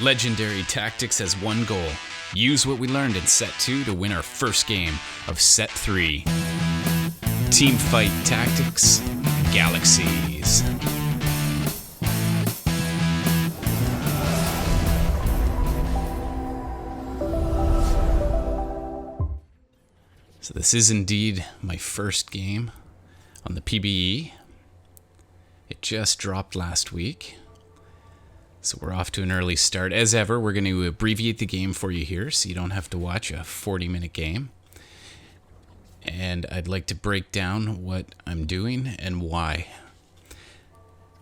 Legendary Tactics has one goal. Use what we learned in Set 2 to win our first game of Set 3. Teamfight Tactics, Galaxies. So this is indeed my first game on the PBE. It just dropped last week. So we're off to an early start. As ever, we're going to abbreviate the game for you here so you don't have to watch a 40-minute game. And I'd like to break down what I'm doing and why.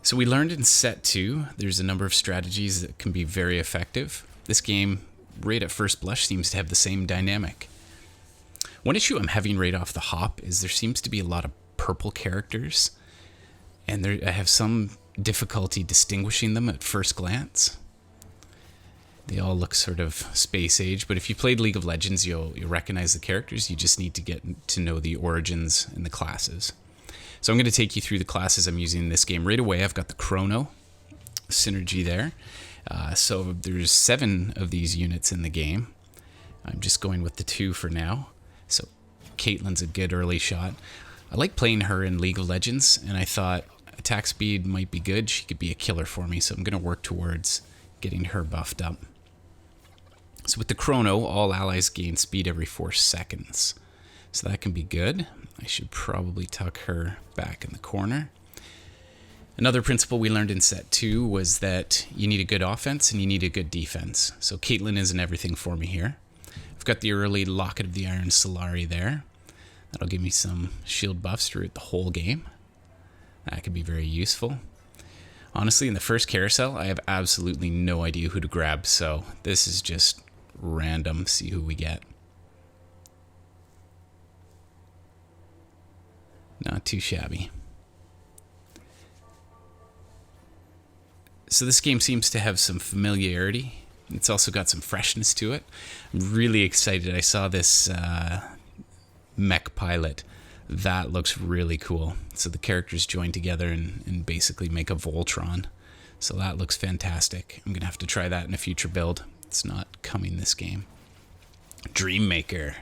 So we learned in Set 2, there's a number of strategies that can be very effective. This game, right at first blush, seems to have the same dynamic. One issue I'm having right off the hop is there seems to be a lot of purple characters. And I have some difficulty distinguishing them at first glance. They all look sort of space age, but if you played League of Legends, you'll recognize the characters. You just need to get to know the origins and the classes. So I'm going to take you through the classes I'm using in this game right away. I've got the Chrono synergy there. So there's 7 of these units in the game. I'm just going with the 2 for now. So Caitlyn's a good early shot. I like playing her in League of Legends, and I thought attack speed might be good. She could be a killer for me, so I'm going to work towards getting her buffed up. So with the Chrono, all allies gain speed every 4 seconds. So that can be good. I should probably tuck her back in the corner. Another principle we learned in Set 2 was that you need a good offense and you need a good defense. So Caitlyn isn't everything for me here. I've got the early Locket of the Iron Solari there. That'll give me some shield buffs throughout the whole game. That could be very useful. Honestly, in the first carousel, I have absolutely no idea who to grab, so this is just random. See who we get. Not too shabby. So this game seems to have some familiarity. It's also got some freshness to it. I'm really excited. I saw this Mech Pilot. That looks really cool. So the characters join together and basically make a Voltron. So that looks fantastic. I'm going to have to try that in a future build. It's not coming this game. Dreammaker.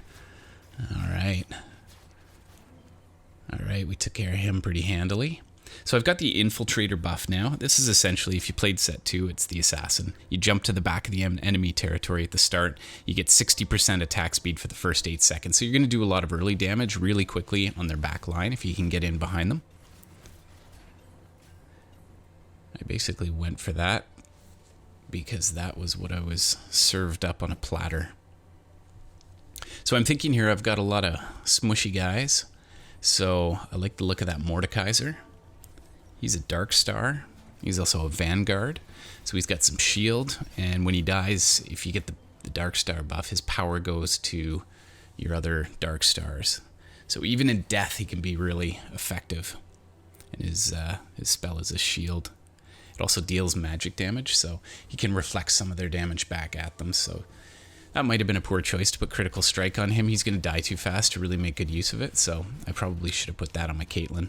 Alright, we took care of him pretty handily. So I've got the Infiltrator buff now. This is essentially, if you played Set 2, it's the Assassin. You jump to the back of the enemy territory at the start. You get 60% attack speed for the first 8 seconds. So you're going to do a lot of early damage really quickly on their back line if you can get in behind them. I basically went for that because that was what I was served up on a platter. So I'm thinking here I've got a lot of smushy guys. So I like the look of that Mordekaiser. He's a Dark Star. He's also a Vanguard. So he's got some shield. And when he dies, if you get the Dark Star buff, his power goes to your other Dark Stars. So even in death, he can be really effective. And his spell is a shield. It also deals magic damage, so he can reflect some of their damage back at them. So that might have been a poor choice to put Critical Strike on him. He's going to die too fast to really make good use of it. So I probably should have put that on my Caitlyn.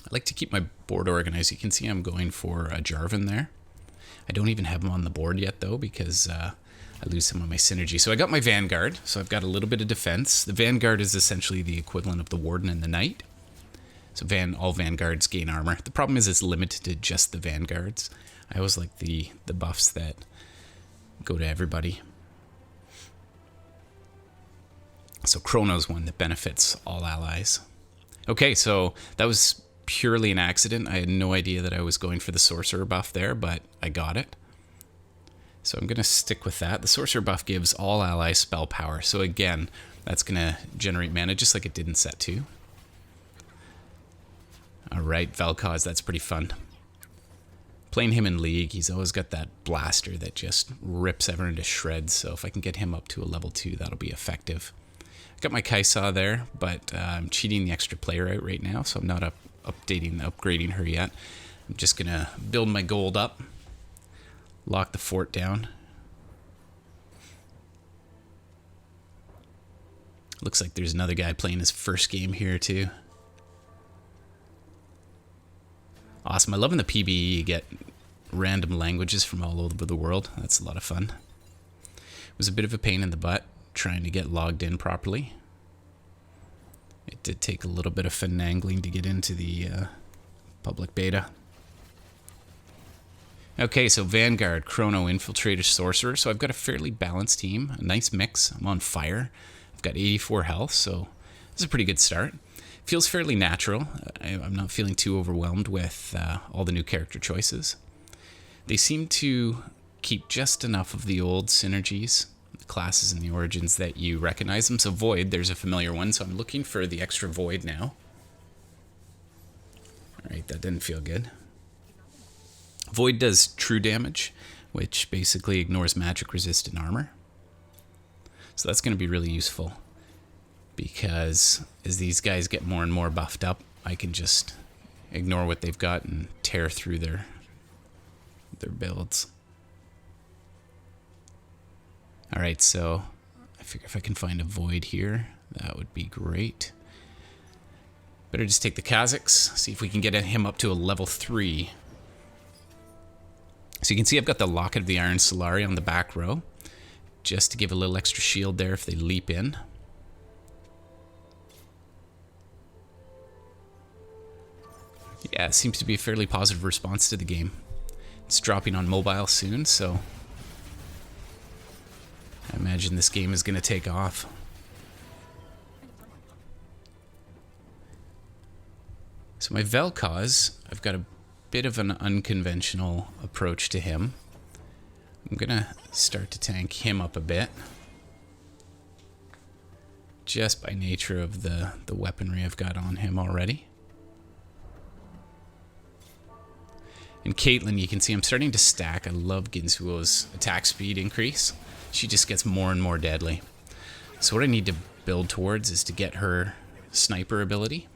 I like to keep my board organized. You can see I'm going for a Jarvan there. I don't even have him on the board yet, though, because I lose some of my synergy. So I got my Vanguard, so I've got a little bit of defense. The Vanguard is essentially the equivalent of the Warden and the Knight. So all Vanguards gain armor. The problem is it's limited to just the Vanguards. I always like the buffs that go to everybody. So Chrono's one that benefits all allies. Okay, so that was purely an accident. I had no idea that I was going for the Sorcerer buff there, but I got it. So I'm going to stick with that. The Sorcerer buff gives all allies spell power. So again, that's going to generate mana just like it did in Set 2. Alright, Vel'Koz, that's pretty fun. Playing him in League, he's always got that blaster that just rips everyone to shreds. So if I can get him up to a level 2, that'll be effective. I got my Kai'Sa there, but I'm cheating the extra player out right now, so I'm not upgrading her yet. I'm just going to build my gold up. Lock the fort down. Looks like there's another guy playing his first game here too. Awesome. I love in the PBE you get random languages from all over the world. That's a lot of fun. It was a bit of a pain in the butt trying to get logged in properly. It did take a little bit of finagling to get into the public beta. Okay, so Vanguard, Chrono, Infiltrator, Sorcerer. So I've got a fairly balanced team, a nice mix. I'm on fire. I've got 84 health, so this is a pretty good start. Feels fairly natural. I'm not feeling too overwhelmed with all the new character choices. They seem to keep just enough of the old synergies, the classes and the origins that you recognize them. So Void, there's a familiar one, so I'm looking for the extra Void now. Alright, that didn't feel good. Void does true damage, which basically ignores magic resistant armor. So that's going to be really useful, because as these guys get more and more buffed up, I can just ignore what they've got and tear through their builds. Alright, so I figure if I can find a Void here, that would be great. Better just take the Kazakhs, see if we can get him up to a level 3. So you can see I've got the Locket of the Iron Solari on the back row, just to give a little extra shield there if they leap in. Yeah, it seems to be a fairly positive response to the game. It's dropping on mobile soon, so I imagine this game is going to take off. So my Vel'Koz, I've got a bit of an unconventional approach to him. I'm gonna start to tank him up a bit, just by nature of the weaponry I've got on him already. And Caitlyn, you can see I'm starting to stack. I love Ginzuo's attack speed increase. She just gets more and more deadly. So what I need to build towards is to get her sniper ability.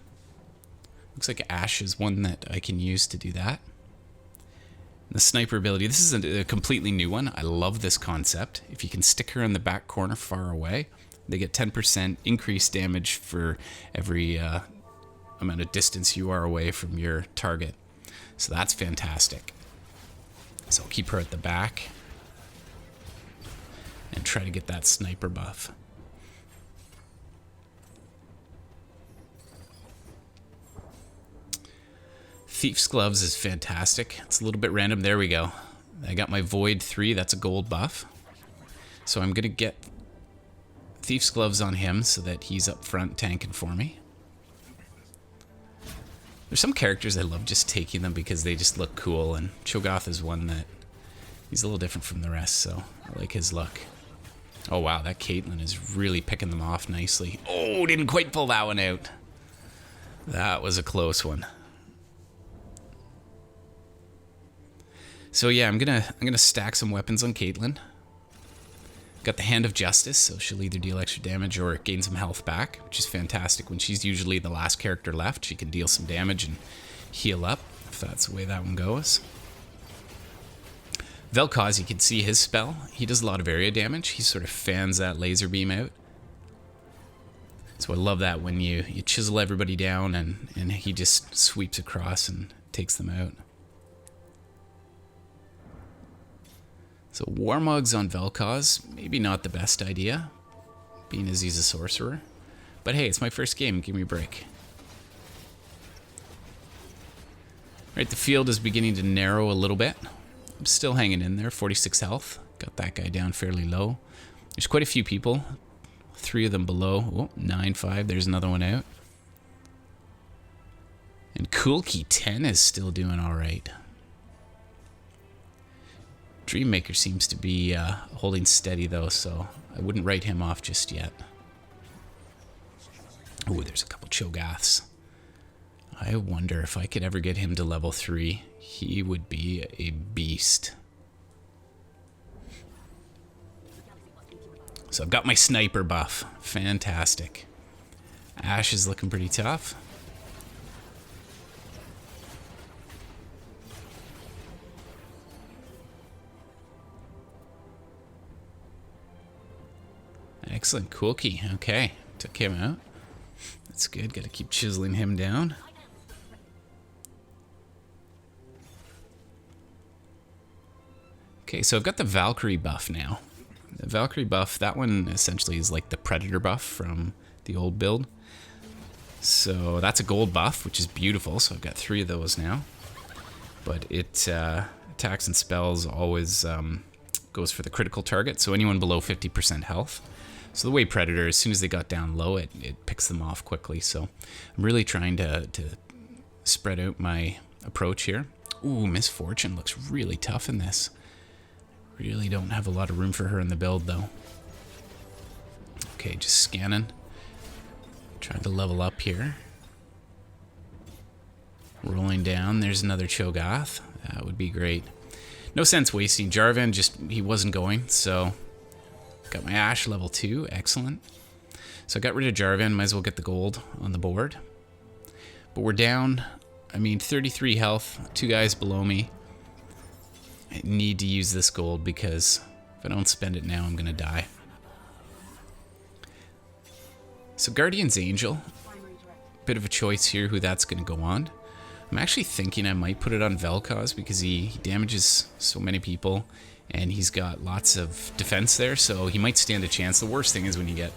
Looks like Ashe is one that I can use to do that. The sniper ability, this is a completely new one. I love this concept. If you can stick her in the back corner far away, they get 10% increased damage for every amount of distance you are away from your target. So that's fantastic. So I'll keep her at the back and try to get that sniper buff. Thief's Gloves is fantastic. It's a little bit random. There we go. I got my Void 3. That's a gold buff. So I'm going to get Thief's Gloves on him so that he's up front tanking for me. There's some characters I love just taking them because they just look cool, and Cho'Gath is one that he's a little different from the rest, so I like his look. Oh wow, that Caitlyn is really picking them off nicely. Oh, didn't quite pull that one out. That was a close one. So yeah, I'm gonna stack some weapons on Caitlyn. Got the Hand of Justice, so she'll either deal extra damage or gain some health back, which is fantastic. When she's usually the last character left, she can deal some damage and heal up, if that's the way that one goes. Vel'Koz, you can see his spell. He does a lot of area damage. He sort of fans that laser beam out. So I love that when you chisel everybody down and he just sweeps across and takes them out. So Warmugs on Vel'Koz, maybe not the best idea, being as he's a sorcerer. But hey, it's my first game, give me a break. Right, the field is beginning to narrow a little bit. I'm still hanging in there, 46 health. Got that guy down fairly low. There's quite a few people, 3 of them below. Oh, 9-5, there's another one out. And Coolkey 10 is still doing alright. Dreammaker seems to be holding steady though, so I wouldn't write him off just yet. Oh, there's a couple Cho'Gaths. I wonder if I could ever get him to level 3. He would be a beast. So I've got my sniper buff. Fantastic. Ashe is looking pretty tough. Excellent. Coolkey. Okay. Took him out. That's good. Got to keep chiseling him down. Okay, so I've got the Valkyrie buff now. The Valkyrie buff, that one essentially is like the Predator buff from the old build. So that's a gold buff, which is beautiful. So I've got 3 of those now. But it attacks and spells always goes for the critical target, so anyone below 50% health. So the way Predator, as soon as they got down low, it picks them off quickly. So I'm really trying to spread out my approach here. Ooh, Misfortune looks really tough in this. Really don't have a lot of room for her in the build, though. Okay, just scanning. Trying to level up here. Rolling down. There's another Cho'Gath. That would be great. No sense wasting. Jarvan, he wasn't going, so got my Ashe level 2. Excellent. So I got rid of Jarvan. Might as well get the gold on the board. But we're down, 33 health. 2 guys below me. I need to use this gold because if I don't spend it now, I'm going to die. So Guardian's Angel. Bit of a choice here who that's going to go on. I'm actually thinking I might put it on Vel'Koz because he damages so many people and he's got lots of defense there, so he might stand a chance. The worst thing is when you get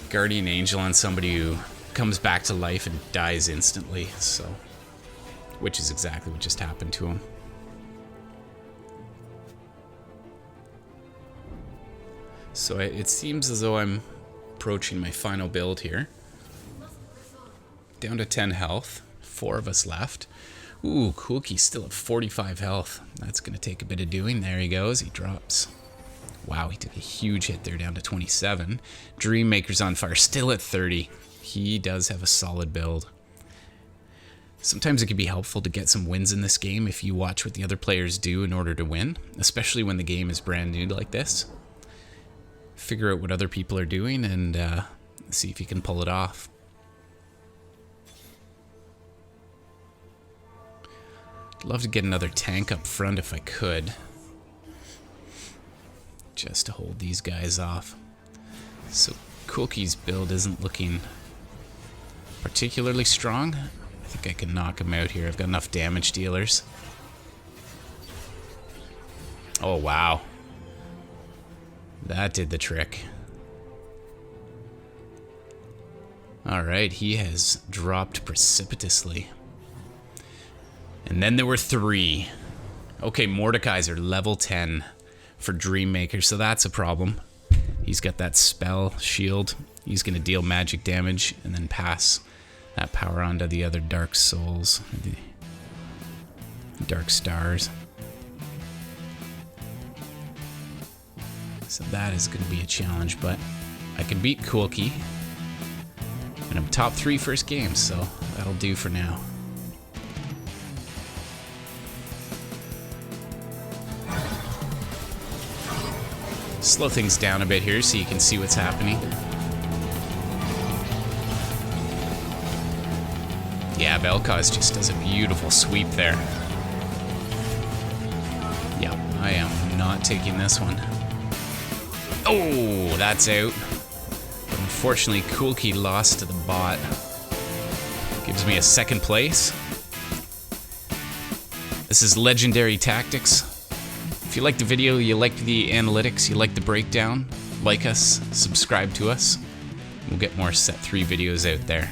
Guardian Angel on somebody who comes back to life and dies instantly, so which is exactly what just happened to him. So it seems as though I'm approaching my final build here. Down to 10 health. 4 of us left. Ooh, Coolkey's still at 45 health. That's going to take a bit of doing. There he goes. He drops. Wow, he took a huge hit there, down to 27. Dreammaker's on fire, still at 30. He does have a solid build. Sometimes it can be helpful to get some wins in this game if you watch what the other players do in order to win, especially when the game is brand new like this. Figure out what other people are doing and see if you can pull it off. I'd love to get another tank up front if I could. Just to hold these guys off. So Cookie's build isn't looking particularly strong. I think I can knock him out here. I've got enough damage dealers. Oh, wow. That did the trick. Alright, he has dropped precipitously. And then there were 3. Okay, Mordekaiser, level 10 for Dreammaker, so that's a problem. He's got that spell, shield. He's going to deal magic damage and then pass that power on to the other Dark Souls, the Dark Stars. So that is going to be a challenge, but I can beat Coolkey. And I'm top 3 first game, so that'll do for now. Slow things down a bit here so you can see what's happening. Yeah, Vel'Koz just does a beautiful sweep there. Yep, I am not taking this one. Oh, that's out. But unfortunately, Coolkey lost to the bot. Gives me a 2nd place. This is Legendary Tactics. If you liked the video, you liked the analytics, you liked the breakdown, like us, subscribe to us. We'll get more Set 3 videos out there.